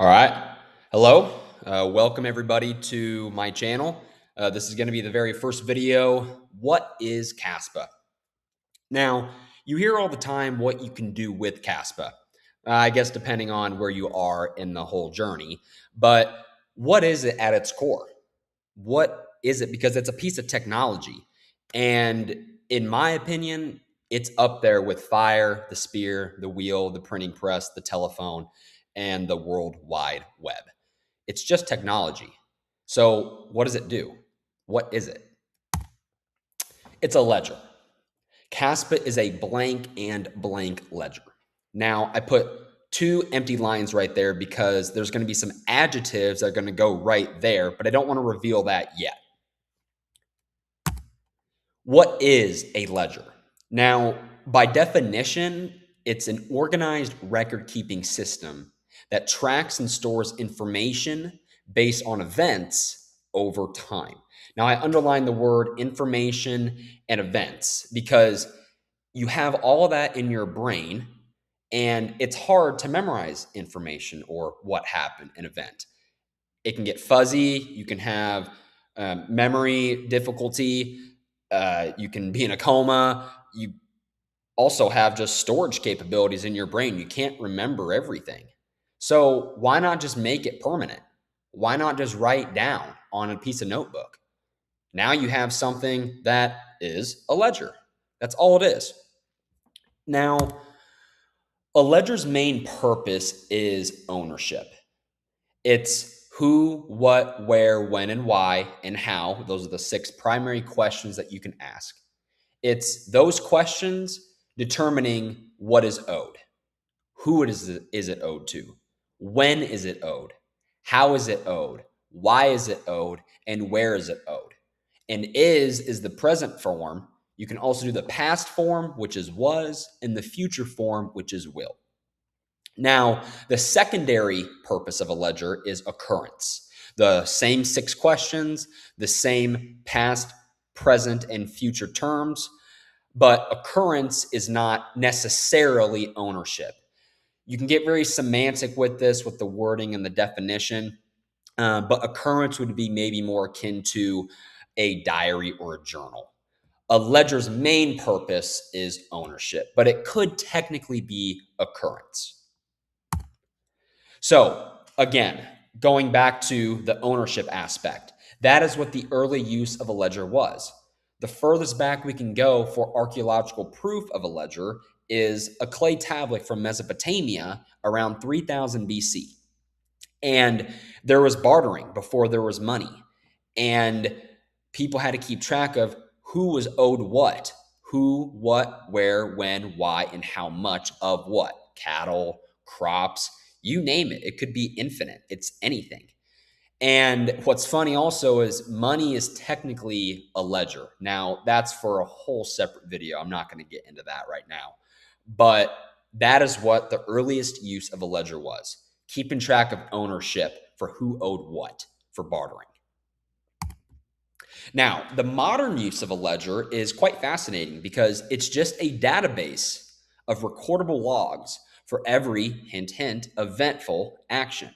All right. Hello. Welcome everybody to my channel. This is going to be the very first video. What is Kaspa? Now, you hear all the time what you can do with Kaspa. I guess depending on where you are in the whole journey. But what is it at its core? What is it? Because it's a piece of technology. And in my opinion, it's up there with fire, the spear, the wheel, the printing press, the telephone, and the World Wide Web. It's just technology. So, what does it do? What is it? It's a ledger. Kaspa is a blank and blank ledger. Now, I put two empty lines right there because there's going to be some adjectives that are going to go right there, but I don't want to reveal that yet. What is a ledger? Now, by definition, it's an organized record keeping system that tracks and stores information based on events over time. Now, I underline the word information and events because you have all of that in your brain and it's hard to memorize information or what happened, an event. It can get fuzzy. You can have memory difficulty. You can be in a coma. You also have just storage capabilities in your brain. You can't remember everything. So why not just make it permanent? Why not just write down on a piece of notebook? Now you have something that is a ledger. That's all it is. Now, a ledger's main purpose is ownership. It's who, what, where, when, and why, and how. Those are the 6 primary questions that you can ask. It's those questions determining what is owed. Who is it owed to? When is it owed? How is it owed? Why is it owed? And where is it owed? And is the present form. You can also do the past form, which is was, and the future form, which is will. Now, the secondary purpose of a ledger is occurrence. The same 6 questions, the same past, present, and future terms, but occurrence is not necessarily ownership. You can get very semantic with this, with the wording and the definition, but occurrence would be maybe more akin to a diary or a journal. A ledger's main purpose is ownership, but it could technically be occurrence. So again, going back to the ownership aspect, that is what the early use of a ledger was. The furthest back we can go for archaeological proof of a ledger is a clay tablet from Mesopotamia around 3000 BC. And there was bartering before there was money. And people had to keep track of who was owed what, who, what, where, when, why, and how much of what. Cattle, crops, you name it. It could be infinite. It's anything. And what's funny also is money is technically a ledger. Now, that's for a whole separate video. I'm not going to get into that right now. But that is what the earliest use of a ledger was, keeping track of ownership for who owed what for bartering. Now, the modern use of a ledger is quite fascinating because it's just a database of recordable logs for every, hint, hint, eventful action.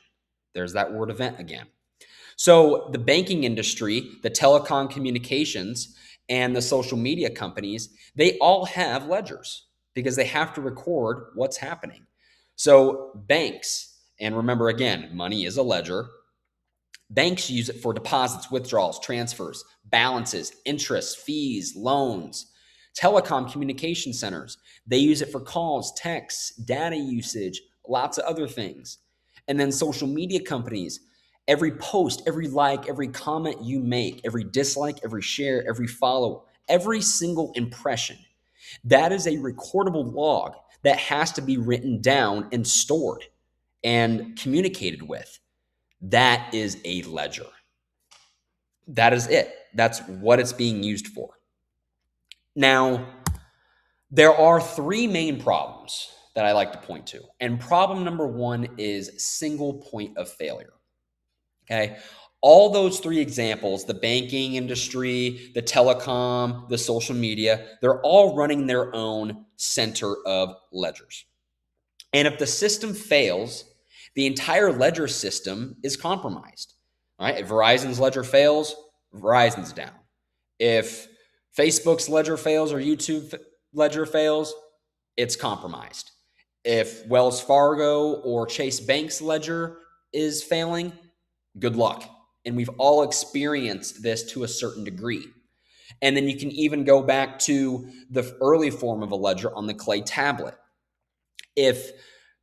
There's that word event again. So the banking industry, the telecom communications, and the social media companies, they all have ledgers because they have to record what's happening. So banks, and remember again, money is a ledger. Banks use it for deposits, withdrawals, transfers, balances, interest, fees, loans. Telecom communication centers, they use it for calls, texts, data usage, lots of other things. And then social media companies, every post, every like, every comment you make, every dislike, every share, every follow, every single impression, that is a recordable log that has to be written down and stored and communicated with. That is a ledger. That is it. That's what it's being used for. Now, there are 3 main problems that I like to point to. And problem number 1 is single point of failure. Okay. All those 3 examples, the banking industry, the telecom, the social media, they're all running their own center of ledgers. And if the system fails, The entire ledger system is compromised. All right, if Verizon's ledger fails, Verizon's down. If Facebook's ledger fails or YouTube ledger fails, it's compromised. If Wells Fargo or Chase Bank's ledger is failing, good luck. And we've all experienced this to a certain degree. And then you can even go back to the early form of a ledger on the clay tablet. If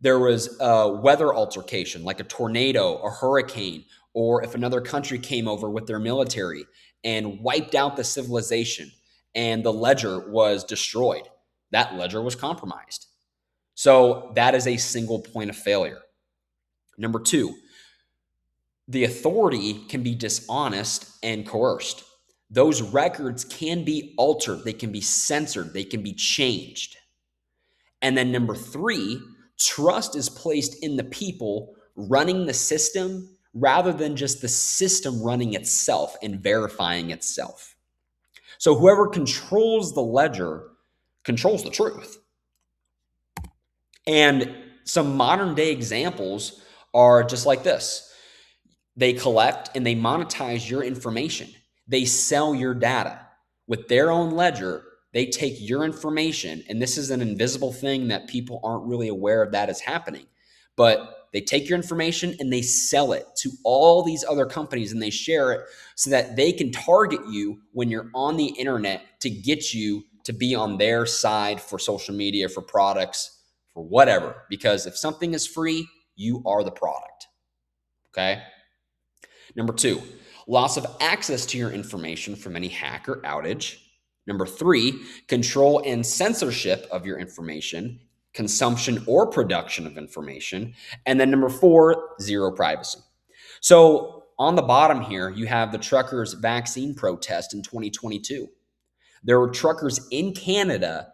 there was a weather altercation, like a tornado, a hurricane, or if another country came over with their military and wiped out the civilization and the ledger was destroyed, that ledger was compromised. So that is a single point of failure. Number two, the authority can be dishonest and coerced. Those records can be altered, they can be censored, they can be changed. And then number three, trust is placed in the people running the system rather than just the system running itself and verifying itself. So whoever controls the ledger controls the truth. And some modern day examples are just like this. They collect and they monetize your information. They sell your data. With their own ledger, they take your information, and this is an invisible thing that people aren't really aware of that is happening. But they take your information and they sell it to all these other companies and they share it so that they can target you when you're on the internet to get you to be on their side for social media, for products, for whatever. Because if something is free, you are the product. Okay? Number two, loss of access to your information from any hack or outage. Number three, control and censorship of your information, consumption or production of information. And then number four, zero privacy. So on the bottom here, you have the truckers' vaccine protest in 2022. There were truckers in Canada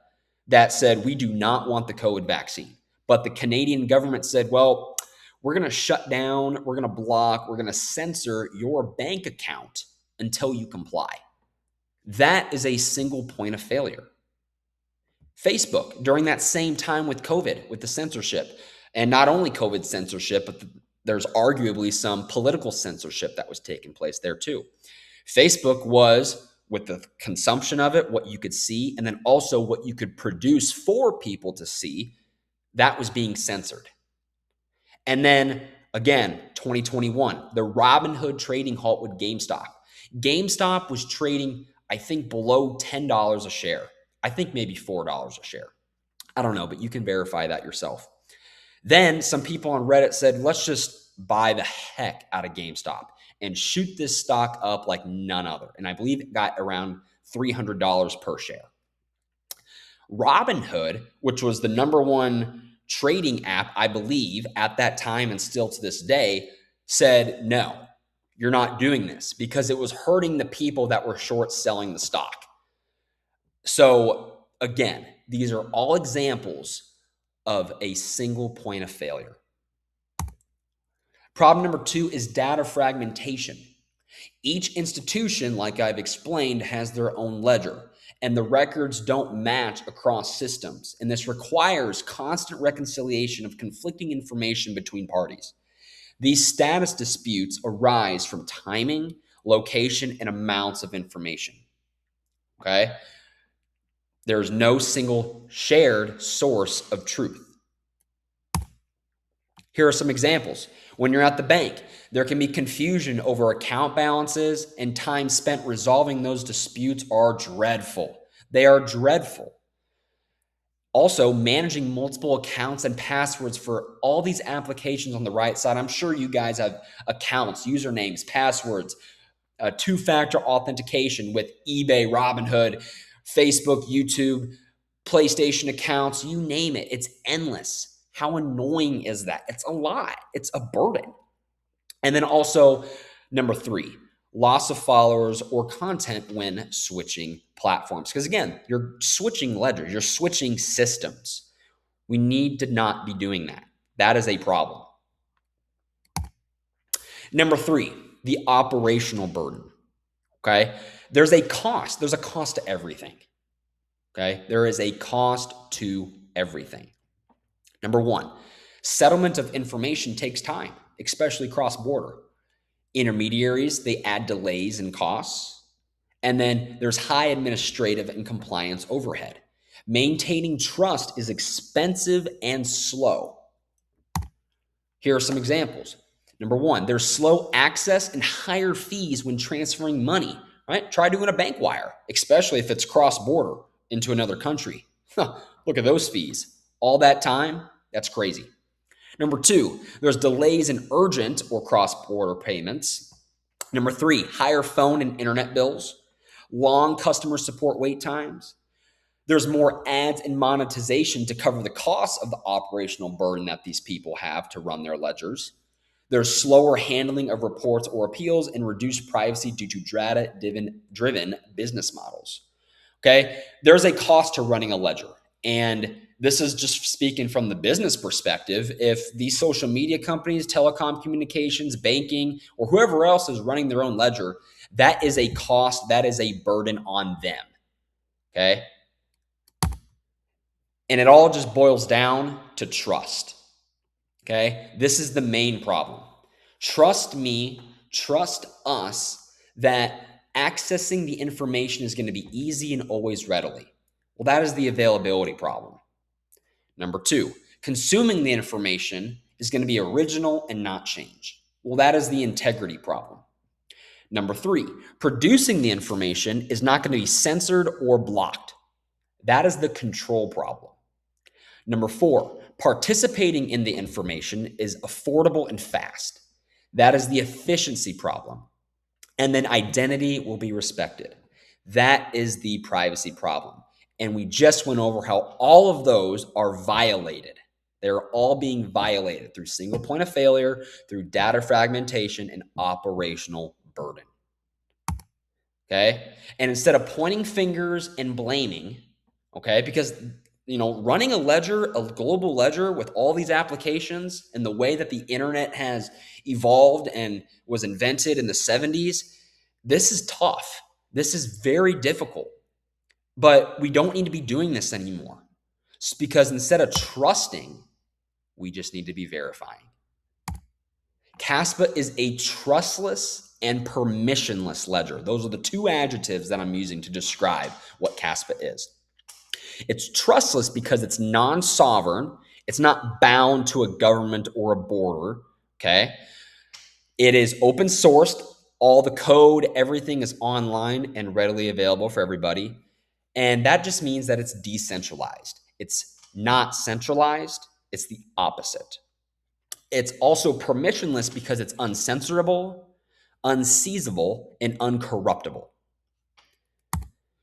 that said, we do not want the COVID vaccine. But the Canadian government said, well, we're going to shut down, we're going to block, we're going to censor your bank account until you comply. That is a single point of failure. Facebook, during that same time with COVID, with the censorship, and not only COVID censorship, but there's arguably some political censorship that was taking place there too. Facebook was, with the consumption of it, what you could see, and then also what you could produce for people to see, that was being censored. And then again, 2021, the Robinhood trading halt with GameStop. GameStop was trading, I think, below $10 a share. I think maybe $4 a share. I don't know, but you can verify that yourself. Then some people on Reddit said, let's just buy the heck out of GameStop and shoot this stock up like none other. And I believe it got around $300 per share. Robinhood, which was the number one trading app, I believe, at that time and still to this day, said, no, you're not doing this because it was hurting the people that were short selling the stock. So again, these are all examples of a single point of failure. Problem number two is data fragmentation. Each institution, like I've explained, has their own ledger, and the records don't match across systems. And this requires constant reconciliation of conflicting information between parties. These status disputes arise from timing, location, and amounts of information. Okay? There's no single shared source of truth. Here are some examples. When you're at the bank, there can be confusion over account balances, and time spent resolving those disputes are dreadful. They are dreadful. Also, managing multiple accounts and passwords for all these applications on the right side. I'm sure you guys have accounts, usernames, passwords, two-factor authentication with eBay, Robinhood, Facebook, YouTube, PlayStation accounts, you name it. It's endless. How annoying is that? It's a lot. It's a burden. And then also, number three, loss of followers or content when switching platforms. Because again, you're switching ledgers, you're switching systems. We need to not be doing that. That is a problem. Number three, the operational burden. Okay. There's a cost. There's a cost to everything. Okay. There is a cost to everything. Number one, Settlement of information takes time, especially cross-border. Intermediaries, they add delays and costs. And then there's high administrative and compliance overhead. Maintaining trust is expensive and slow. Here are some examples. Number one, there's slow access and higher fees when transferring money, right? Try doing a bank wire, especially if it's cross-border into another country. Look at those fees. All that time, that's crazy. Number two, there's delays in urgent or cross-border payments. Number three, higher phone and internet bills, long customer support wait times. There's more ads and monetization to cover the costs of the operational burden that these people have to run their ledgers. There's slower handling of reports or appeals and reduced privacy due to data-driven business models. Okay, there's a cost to running a ledger. And this is just speaking from the business perspective. If these social media companies, telecom communications, banking, or whoever else is running their own ledger, that is a cost, that is a burden on them. Okay. And it all just boils down to trust. Okay. This is the main problem. Trust me, trust us that accessing the information is going to be easy and always readily. Well, that is the availability problem. Number two, consuming the information is going to be original and not change. Well, that is the integrity problem. Number three, producing the information is not going to be censored or blocked. That is the control problem. Number four, participating in the information is affordable and fast. That is the efficiency problem. And then identity will be respected. That is the privacy problem. And we just went over how all of those are violated. They're all being violated through single point of failure, through data fragmentation, and operational burden. Okay? And instead of pointing fingers and blaming, okay, because running a ledger, a global ledger with all these applications and the way that the internet has evolved and was invented in the 70s, this is tough. This is very difficult. But we don't need to be doing this anymore. It's because instead of trusting, we just need to be verifying. Kaspa is a trustless and permissionless ledger. Those are the two adjectives that I'm using to describe what Kaspa is. It's trustless because it's non-sovereign. It's not bound to a government or a border, okay? It is open sourced. All the code, everything is online and readily available for everybody. And that just means that it's decentralized. It's not centralized. It's the opposite. It's also permissionless because it's uncensorable, unseizable, and uncorruptible.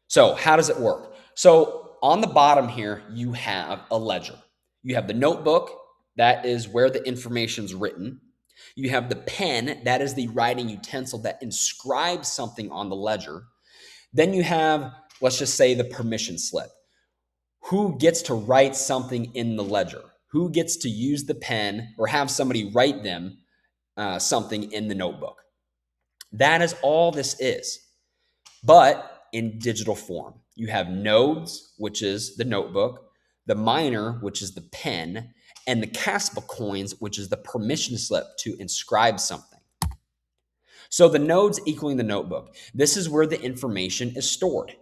So how does it work? So on the bottom here, you have a ledger. You have the notebook. That is where the information's written. You have the pen. That is the writing utensil that inscribes something on the ledger. Then you have, let's just say, the permission slip. Who gets to write something in the ledger? Who gets to use the pen or have somebody write them something in the notebook? That is all this is, but in digital form. You have nodes, which is the notebook, the miner, which is the pen, and the Kaspa coins, which is the permission slip to inscribe something. So the nodes equaling the notebook. This is where the information is stored.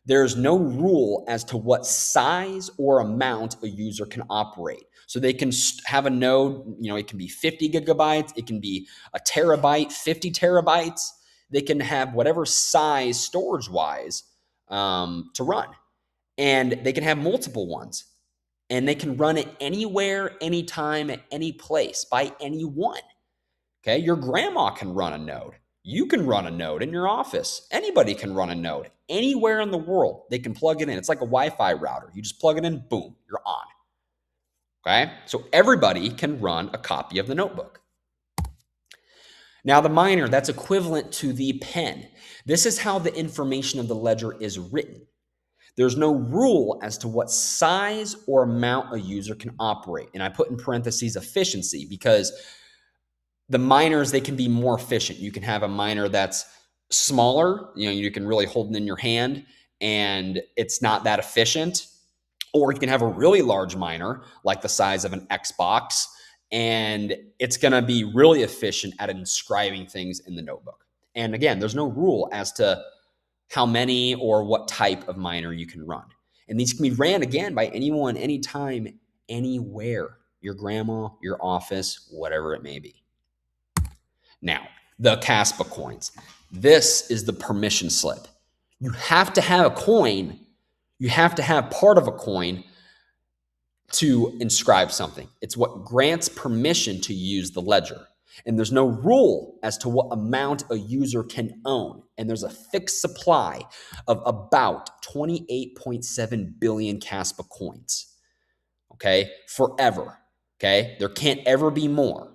There's no rule as to what size or amount a user can operate. So they can have a node, it can be 50 gigabytes, it can be a terabyte, 50 terabytes. They can have whatever size storage-wise to run. And they can have multiple ones. And they can run it anywhere, anytime, at any place, by anyone. Okay, your grandma can run a node. You can run a node in your office. Anybody can run a node anywhere in the world. They can plug it in. It's like a Wi-Fi router. You just plug it in, boom, you're on. Okay, so everybody can run a copy of the notebook. Now the miner, that's equivalent to the pen. This is how the information of the ledger is written. There's no rule as to what size or amount a user can operate. And I put in parentheses efficiency because the miners, they can be more efficient. You can have a miner that's smaller, you can really hold it in your hand and it's not that efficient. Or you can have a really large miner, like the size of an Xbox, and it's going to be really efficient at inscribing things in the notebook. And again, there's no rule as to how many or what type of miner you can run. And these can be ran again by anyone, anytime, anywhere. Your grandma, your office, whatever it may be. Now, the Kaspa coins. This is the permission slip. You have to have a coin. You have to have part of a coin to inscribe something. It's what grants permission to use the ledger. And there's no rule as to what amount a user can own. And there's a fixed supply of about 28.7 billion Kaspa coins. Okay, forever. Okay, there can't ever be more.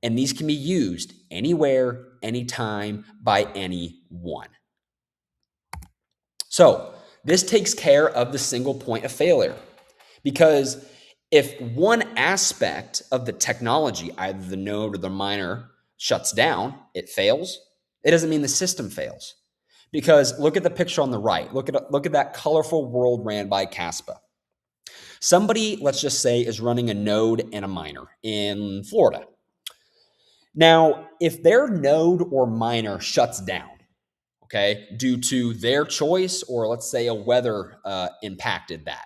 And these can be used anywhere, anytime, by anyone. So this takes care of the single point of failure. Because if one aspect of the technology, either the node or the miner, shuts down, it fails, it doesn't mean the system fails. Because look at the picture on the right. Look at that colorful world ran by Kaspa. Somebody, let's just say, is running a node and a miner in Florida. Now, if their node or miner shuts down, okay, due to their choice, or let's say a weather impacted that,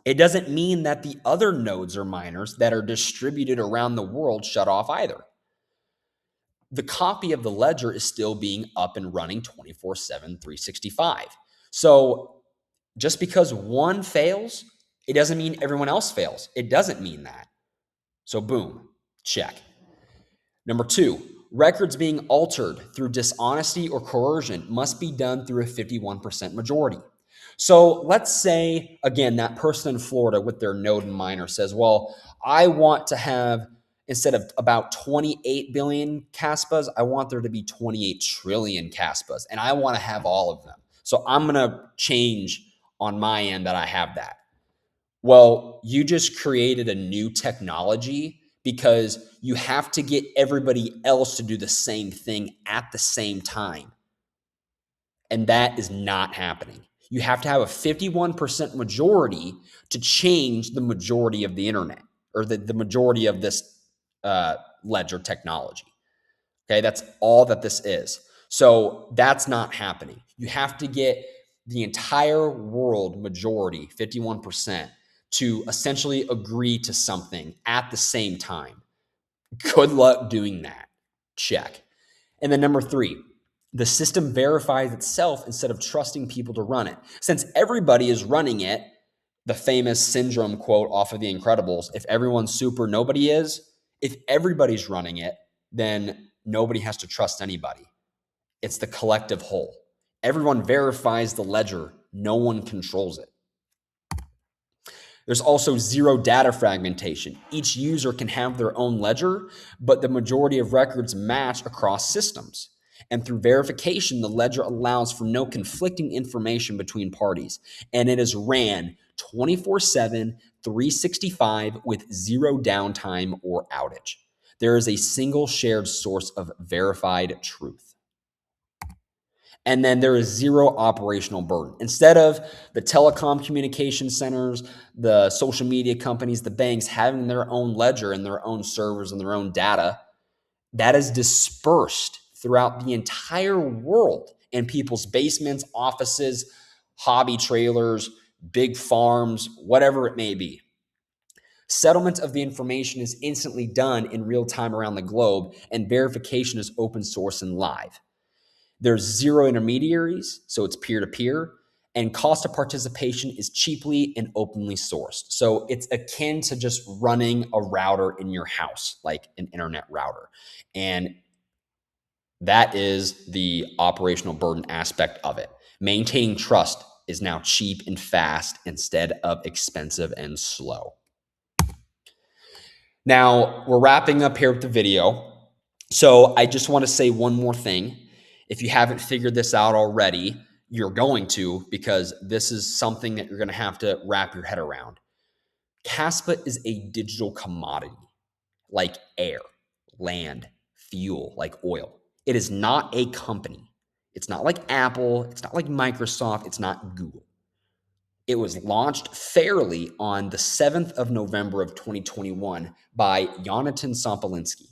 it doesn't mean that the other nodes or miners that are distributed around the world shut off either. The copy of the ledger is still being up and running 24/7, 365. So just because one fails, it doesn't mean everyone else fails. It doesn't mean that. So boom, check. Number two, records being altered through dishonesty or coercion must be done through a 51% majority. So let's say, again, that person in Florida with their node and miner says, well, I want to have, instead of about 28 billion Kaspas, I want there to be 28 trillion Kaspas, and I want to have all of them. So I'm going to change on my end that I have that. Well, you just created a new technology because you have to get everybody else to do the same thing at the same time. And that is not happening. You have to have a 51% majority to change the majority of the internet, or the majority of this ledger technology. Okay, that's all that this is. So that's not happening. You have to get the entire world majority, 51%, to essentially agree to something at the same time. Good luck doing that. Check. And then number three, the system verifies itself instead of trusting people to run it. Since everybody is running it, the famous syndrome quote off of The Incredibles, if everyone's super, nobody is. If everybody's running it, then nobody has to trust anybody. It's the collective whole. Everyone verifies the ledger. No one controls it. There's also zero data fragmentation. Each user can have their own ledger, but the majority of records match across systems. And through verification, the ledger allows for no conflicting information between parties. And it is ran 24/7, 365 with zero downtime or outage. There is a single shared source of verified truth. And then there is zero operational burden. Instead of the telecom communication centers, the social media companies, the banks having their own ledger and their own servers and their own data, that is dispersed throughout the entire world in people's basements, offices, hobby trailers, big farms, whatever it may be. Settlement of the information is instantly done in real time around the globe, and verification is open source and live. There's zero intermediaries, so it's peer-to-peer, and cost of participation is cheaply and openly sourced. So it's akin to just running a router in your house, like an internet router. And that is the operational burden aspect of it. Maintaining trust is now cheap and fast instead of expensive and slow. Now, we're wrapping up here with the video. So I just want to say one more thing. If you haven't figured this out already, you're going to, because this is something that you're going to have to wrap your head around. Kaspa is a digital commodity, like air, land, fuel, like oil. It is not a company. It's not like Apple. It's not like Microsoft. It's not Google. It was launched fairly on the 7th of November of 2021 by Jonathan Sompolinski.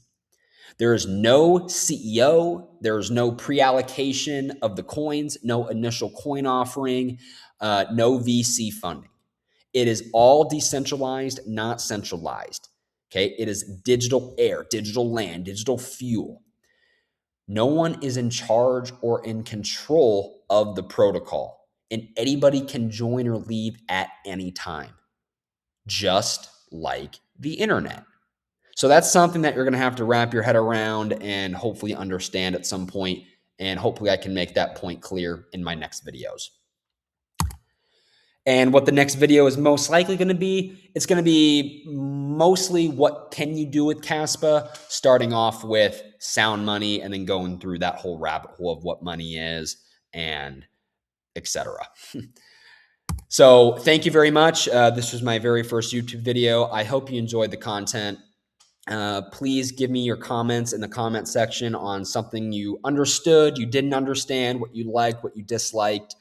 There is no CEO, there is no pre-allocation of the coins, no initial coin offering, no VC funding. It is all decentralized, not centralized. Okay, it is digital air, digital land, digital fuel. No one is in charge or in control of the protocol, and anybody can join or leave at any time, just like the internet. So that's something that you're going to have to wrap your head around and hopefully understand at some point. And hopefully I can make that point clear in my next videos. And what the next video is most likely going to be, it's going to be mostly what can you do with Kaspa, starting off with sound money and then going through that whole rabbit hole of what money is and etc. So thank you very much. This was my very first YouTube video. I hope you enjoyed the content. Please give me your comments in the comment section on something you understood, you didn't understand, what you liked, what you disliked,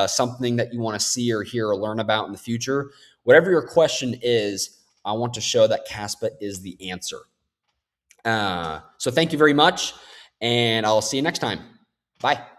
something that you want to see or hear or learn about in the future. Whatever your question is, I want to show that Kaspa is the answer. So thank you very much, and I'll see you next time. Bye.